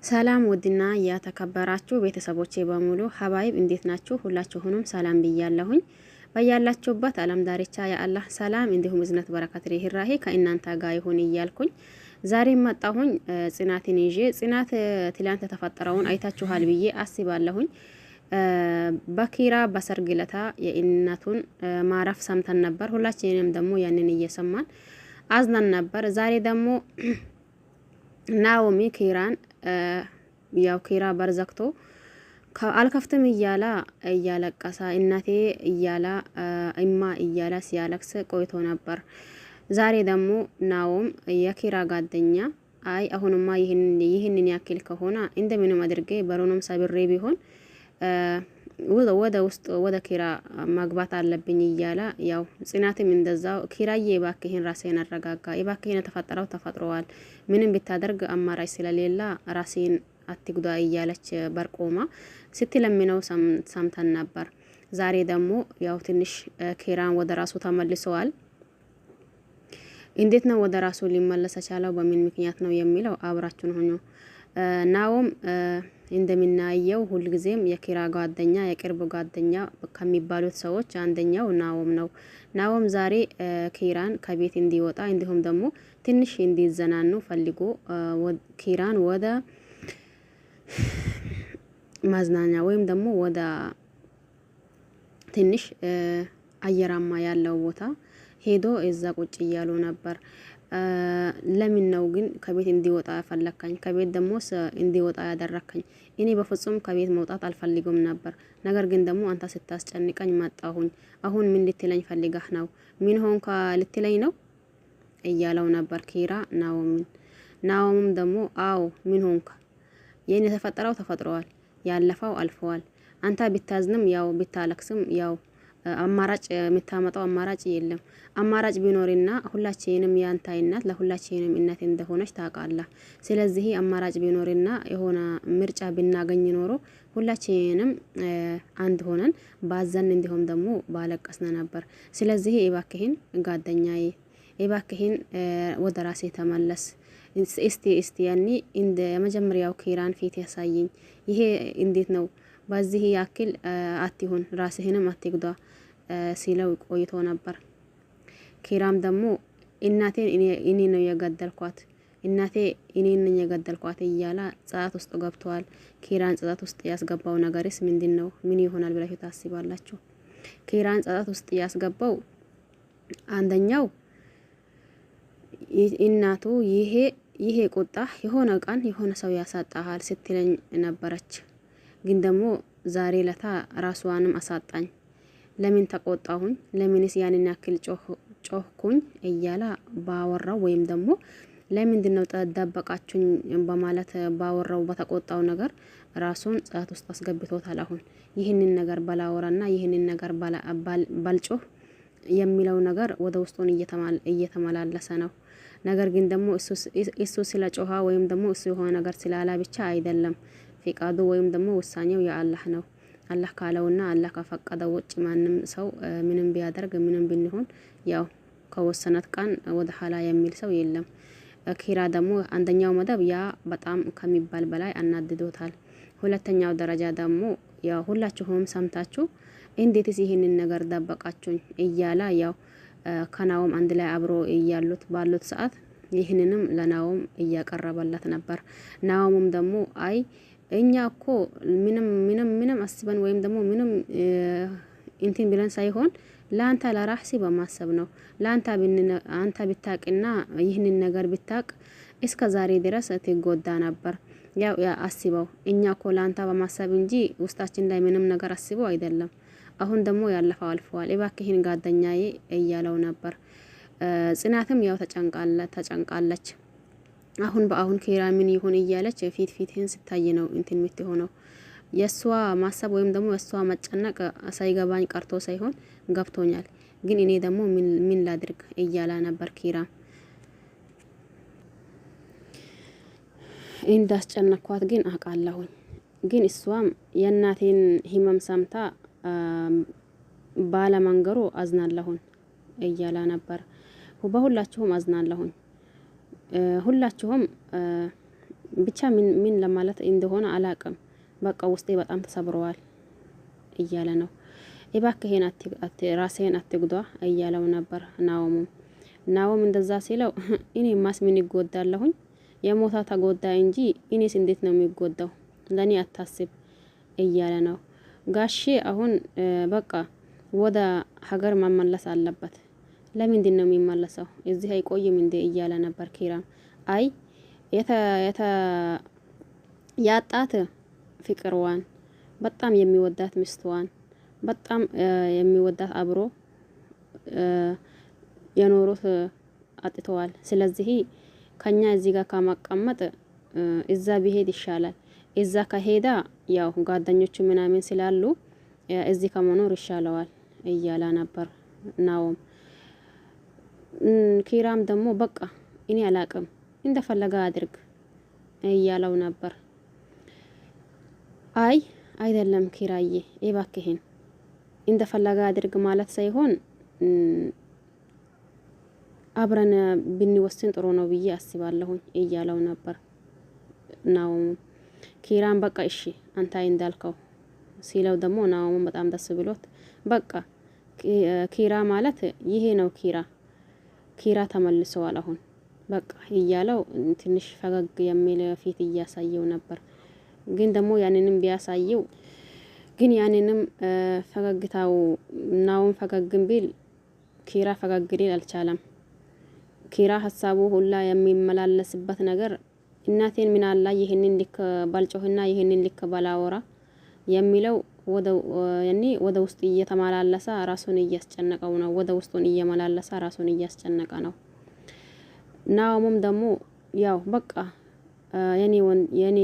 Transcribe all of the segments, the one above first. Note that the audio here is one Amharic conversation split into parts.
ሰላም ውድና ያተከበራችሁ ቤተሰቦቼ በሙሉ ሀባይብ እንዴት ናችሁ? ሁላችሁንም ሰላም ብያለሁኝ። በያላችሁበት ዓለም ዳርቻ የአላህ ሰላም እንዲሁም እዝነት በረከት ርህራሄ ከእናንተ ጋር ይሁን እያልኩኝ ዛሬ መጣሁኝ ጽናትን ይዤ። ጽናት ትላንት ተፈጠረውን አይታችኋል ብዬ አስባለሁኝ። በኪራ በሰርግ ለታ የእናቱን ማረፍ ሰምተን ነበር። ሁላችንም ደግሞ ያንን እየሰማን አዝነን ነበር። ዛሬ ደግሞ ናኦሚ ኪራን ያው ኪራ በርዘክቶ አልከፍትም እያላ እያለቀሰ እናቴ እያላ እማ እያላ ሲያለቅስ ቆይቶ ነበር። ዛሬ ደግሞ ናኦም የኪራ ጓደኛ አይ አሁንማ ይህንን ያክል ከሆነ እንደምንም አድርጌ በሮንም ሰብሬ ቢሆን ወደ ውስጥ ወደ ኪራ ማግባት አለብኝ እያላ ያው ጽናትም እንደዛው ኪራዬ እባክህን ራሴን አረጋጋ፣ እባክህን ተፈጠረው ተፈጥሯል፣ ምንም ብታደርግ አማራጭ ስለሌላ ራሴን አትጉዳ እያለች በርቆማ ስትለምነው ሰምተን ነበር። ዛሬ ደግሞ ያው ትንሽ ኪራን ወደ ራሱ ተመልሰዋል። እንዴት ነው ወደ ራሱ ሊመለስ የቻለው በምን ምክንያት ነው የሚለው አብራችሁን ሆኖ ናኦም እንደምናየው ሁልጊዜም የኪራ ጓደኛ የቅርብ ጓደኛ ከሚባሉት ሰዎች አንደኛው ናኦም ነው። ናኦም ዛሬ ኪራን ከቤት እንዲወጣ እንዲሁም ደግሞ ትንሽ እንዲዘናኑ ፈልጎ ኪራን ወደ ማዝናኛ ወይም ደግሞ ወደ ትንሽ አየራማ ያለው ቦታ ሄዶ እዛ ቁጭ እያሉ ነበር። ለምን ነው ግን ከቤት እንዲወጣ ፈለከኝ? ከቤት ደግሞ እንዲወጣ ያደረከኝ? እኔ በፍጹም ከቤት መውጣት አልፈልግም ነበር። ነገር ግን ደግሞ አንተ ስታስጨንቀኝ መጣሁኝ። አሁን ምን ልትለኝ ፈልገህ ነው? ምን ሆንካ ልትለኝ ነው እያለው ነበር ኪራ ናኦምን። ናኦምም ደግሞ አዎ ምን ሆንካ? የኔ የተፈጠረው ተፈጥሯል፣ ያለፈው አልፈዋል። አንተ ብታዝንም ያው ብታለክስም ያው አማራጭ የምታመጣው አማራጭ የለም። አማራጭ ቢኖርና ሁላችንም ያንተ እናት ለሁላችንም እናት እንደሆነች ታውቃለህ። ስለዚህ አማራጭ ቢኖርና የሆነ ምርጫ ብናገኝ ኖሮ ሁላችንም አንድ ሆነን ባዘን እንዲሁም ደግሞ ባለቀስነ ነበር። ስለዚህ እባክህን ጓደኛዬ፣ እባክህን ወደ ራሴ ተመለስ። እስቲ ያኒ እንደ መጀመሪያው ኪራን ፊት ያሳየኝ። ይሄ እንዴት ነው? በዚህ ያክል አትሁን፣ ራስህንም አትጉዳ ሲለው ቆይቶ ነበር። ኪራም ደግሞ እናቴን እኔ ነው የገደልኳት፣ እናቴ እኔ ነኝ የገደልኳት እያላ ጸጸት ውስጥ ገብተዋል። ኪራን ጸጸት ውስጥ ያስገባው ነገርስ ምንድነው? ምን ይሆናል ብላችሁ ታስባላችሁ? ኪራን ጸጸት ውስጥ ያስገባው አንደኛው እናቱ ይሄ ቁጣ የሆነ ቀን የሆነ ሰው ያሳጣሃል ስትለኝ ነበረች፣ ግን ደግሞ ዛሬ ለታ ራሷንም አሳጣኝ። ለምን ተቆጣሁኝ? ለምንስ ያንን ያክል ጮህኩኝ እያላ ባወራው ወይም ደግሞ ለምንድነው ተደበቃችሁኝ በማለት ባወራው በተቆጣው ነገር ራሱን ጸጸት ውስጥ አስገብቶታል። አሁን ይህንን ነገር ባላወራና ይህንን ነገር ባልጮህ የሚለው ነገር ወደ ውስጡን እየተመላለሰ ነው። ነገር ግን ደግሞ እሱ ስለ ጮሃ ወይም ደግሞ እሱ የሆነ ነገር ስላላ ብቻ አይደለም። ፍቃዱ ወይም ደግሞ ውሳኔው የአላህ ነው። አላህ ካለውና አላህ ከፈቀደው ውጭ ማንም ሰው ምንም ቢያደርግ ምንም ብንሆን ያው ከወሰነት ቀን ወደ ኋላ የሚል ሰው የለም። ኪራ ደግሞ አንደኛው መደብ ያ በጣም ከሚባል በላይ አናድዶታል። ሁለተኛው ደረጃ ደግሞ ያው ሁላችሁም ሰምታችሁ እንዴትስ ይህንን ነገር ደበቃችሁኝ እያላ ያው ከናኦም አንድ ላይ አብሮ እያሉት ባሉት ሰዓት ይህንንም ለናኦም እያቀረበለት ነበር። ናኦምም ደግሞ አይ እኛ እኮ ምንም አስበን ወይም ደግሞ ምንም እንትን ብለን ሳይሆን ለአንተ ለራሲ በማሰብ ነው። አንተ ብታቅና ይህንን ነገር ብታቅ እስከ ዛሬ ድረስ ትጎዳ ነበር። ያው አስበው እኛ እኮ ለአንተ በማሰብ እንጂ ውስጣችን ላይ ምንም ነገር አስበው አይደለም። አሁን ደግሞ ያለፈው አልፈዋል፣ እባክህን ጓደኛዬ እያለው ነበር። ጽናትም ያው ተጨንቃለች። አሁን ኪራ ምን ይሁን እያለች ፊትህን ስታይ ነው እንትን የምትሆነው። የሷ ማሰብ ወይም ደግሞ የሷ መጨነቅ ሳይገባኝ ቀርቶ ሳይሆን ገብቶኛል፣ ግን እኔ ደግሞ ምን ላድርግ እያላ ነበር ኪራ። እንዳስጨነኳት ግን አውቃለሁኝ፣ ግን እሷም የእናቴን ህመም ሰምታ ባለመንገሩ አዝናለሁኝ እያላ ነበር። በሁላችሁም አዝናለሁኝ። ሁላችሁም ብቻ ምን ለማለት እንደሆነ አላቅም። በቃ ውስጤ በጣም ተሰብረዋል እያለ ነው። እባክህን ራስህን አትጉዳ እያለው ነበር ናኦምም እንደዛ ሲለው እኔማስ ምን ይጎዳለሁኝ? የሞታ ተጎዳ እንጂ እኔስ እንዴት ነው የሚጎዳው? ለኔ አታስብ እያለ ነው። ጋሼ አሁን በቃ ወደ ሀገር መመለስ አለበት። ለምንድን ነው የሚመለሰው? እዚህ አይቆይም እንዴ እያለ ነበር ኪራም። አይ ያጣት ፍቅርዋን በጣም የሚወዳት ሚስትዋን በጣም የሚወዳት አብሮ የኖሩት አጥተዋል። ስለዚህ ከኛ እዚህ ጋር ከማቀመጥ እዛ ቢሄድ ይሻላል። እዛ ከሄዳ ያው ጓደኞቹ ምናምን ስላሉ እዚህ ከመኖር ይሻለዋል እያለ ነበር ናኦም። ኪራም ደግሞ በቃ እኔ አላቅም እንደፈለገ አድርግ እያለው ነበር። አይ አይደለም ኪራዬ እባክህን እንደፈለገ አድርግ ማለት ሳይሆን አብረን ብንወስን ጥሩ ነው ብዬ አስባለሁኝ እያለው ነበር ናኦም። ኪራም በቃ እሺ አንተ እንዳልከው ሲለው ደግሞ ናኦም በጣም ደስ ብሎት በቃ ኪራ ማለት ይሄ ነው ኪራ ተመልሰዋል አሁን በቃ እያለው ትንሽ ፈገግ የሚል ፊት እያሳየው ነበር። ግን ደግሞ ያንንም ቢያሳየው ግን ያንንም ፈገግታው ናኦም ፈገግም ቢል ኪራ ፈገግ ሊል አልቻለም። ኪራ ሀሳቡ ሁላ የሚመላለስበት ነገር እናቴን ምን አላ ይሄንን ልክ ባልጮህና ይሄንን ልክ ባላወራ የሚለው ወደ ውስጥ እየተመላለሰ ራሱን እያስጨነቀው ነው። ወደ ውስጡን እየመላለሰ ራሱን እያስጨነቀ ነው። ናኦምም ደግሞ ያው በቃ የኔ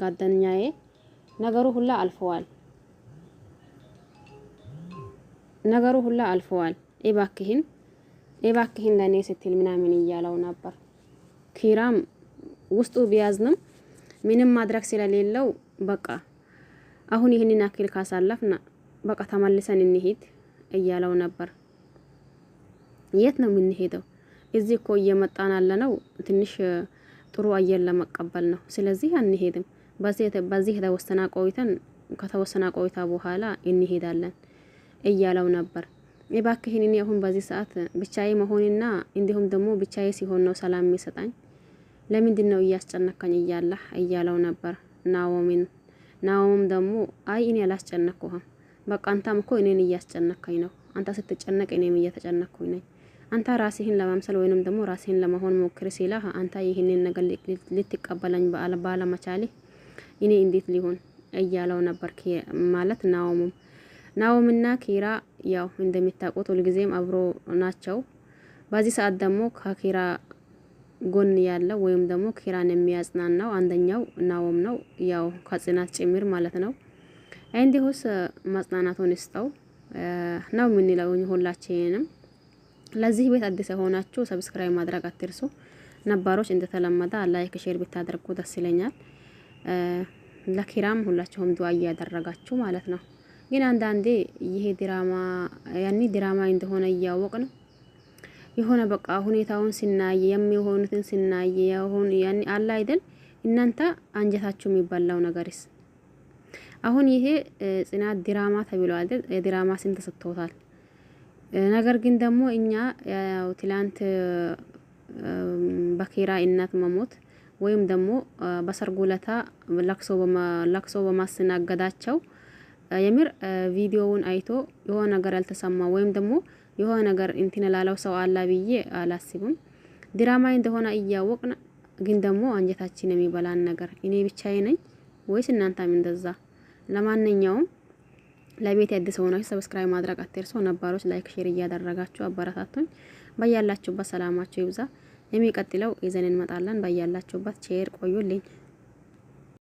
ጓደኛዬ ነገሩ ሁላ አልፈዋል እባክህን ለኔ ስትል ምናምን እያለው ነበር። ኪራም ውስጡ ቢያዝንም ምንም ማድረግ ስለሌለው በቃ አሁን ይህንን አክል ካሳለፍና በቃ ተመልሰን እንሂድ እያለው ነበር። የት ነው የምንሄደው? እዚህ እኮ እየመጣን ያለነው ትንሽ ጥሩ አየር ለመቀበል ነው። ስለዚህ አንሄድም። በዚህ ከተወሰነ ቆይታ በኋላ እንሄዳለን እያለው ነበር። እባክህን እኔ አሁን በዚህ ሰዓት ብቻዬ መሆንና እንዲሁም ደግሞ ብቻዬ ሲሆን ነው ሰላም የሚሰጣኝ። ለምንድን ነው እያስጨነቀኝ እያለው ነበር ናኦምም ደግሞ አይ እኔ አላስጨነቅኩህም። በቃ አንተም እኮ እኔን እያስጨነቀኝ ነው። አንተ ስትጨነቅ እኔም እየተጨነቅኩኝ ነኝ። አንተ ራስህን ለማምሰል ወይንም ደግሞ ራስህን ለመሆን ሞክር ሲላ አንተ ይህንን ነገር ልትቀበለኝ ባለመቻሌ እኔ እንዴት ሊሆን እያለው ነበር ማለት ናኦምና ኪራ ያው እንደሚታወቁት ሁልጊዜም አብሮ ናቸው። በዚህ ሰዓት ደግሞ ከኪራ ጎን ያለው ወይም ደግሞ ኪራን የሚያጽናናው አንደኛው ናኦም ነው። ያው ከጽናት ጭምር ማለት ነው። እንዲሁስ ማጽናናቱን ይስጠው ነው የምንለው ሁላችንም። ለዚህ ቤት አዲስ የሆናችሁ ሰብስክራይብ ማድረግ አትርሱ። ነባሮች እንደተለመደ ላይክ ሼር ብታደርጉ ደስ ይለኛል። ለኪራም ሁላችሁም ዱአ እያደረጋችሁ ማለት ነው። ግን አንዳንዴ ይሄ ድራማ እንደሆነ እያወቅን የሆነ በቃ ሁኔታውን ስናይ የሚሆኑትን ስናይ ያኒ አላ አይደል እናንተ አንጀታችሁ የሚባላው ነገርስ አሁን ይሄ ጽናት ድራማ ተብሎ አይደል የድራማ ስም ተሰጥቶታል። ነገር ግን ደግሞ እኛ ያው ትላንት በኪራ እናት መሞት ወይም ደግሞ በሰርጉለታ ለቅሶ በማስተናገዳቸው የምር ቪዲዮውን አይቶ የሆነ ነገር ያልተሰማ ወይም ደግሞ የሆነ ነገር እንትን ላለው ሰው አላ ብዬ አላስብም። ድራማ እንደሆነ እያወቅን ግን ደግሞ አንጀታችን የሚበላን ነገር እኔ ብቻዬ ነኝ ወይስ እናንተም እንደዛ? ለማንኛውም ለቤት አዲስ ሆናችሁ ሰብስክራይብ ማድረግ አትርሱ። ነባሮች ላይክ ሼር እያደረጋችሁ አበረታቱኝ። በያላችሁበት ሰላማችሁ ይብዛ። የሚቀጥለው ይዘን እንመጣለን። በያላችሁበት ቼር ቆዩልኝ።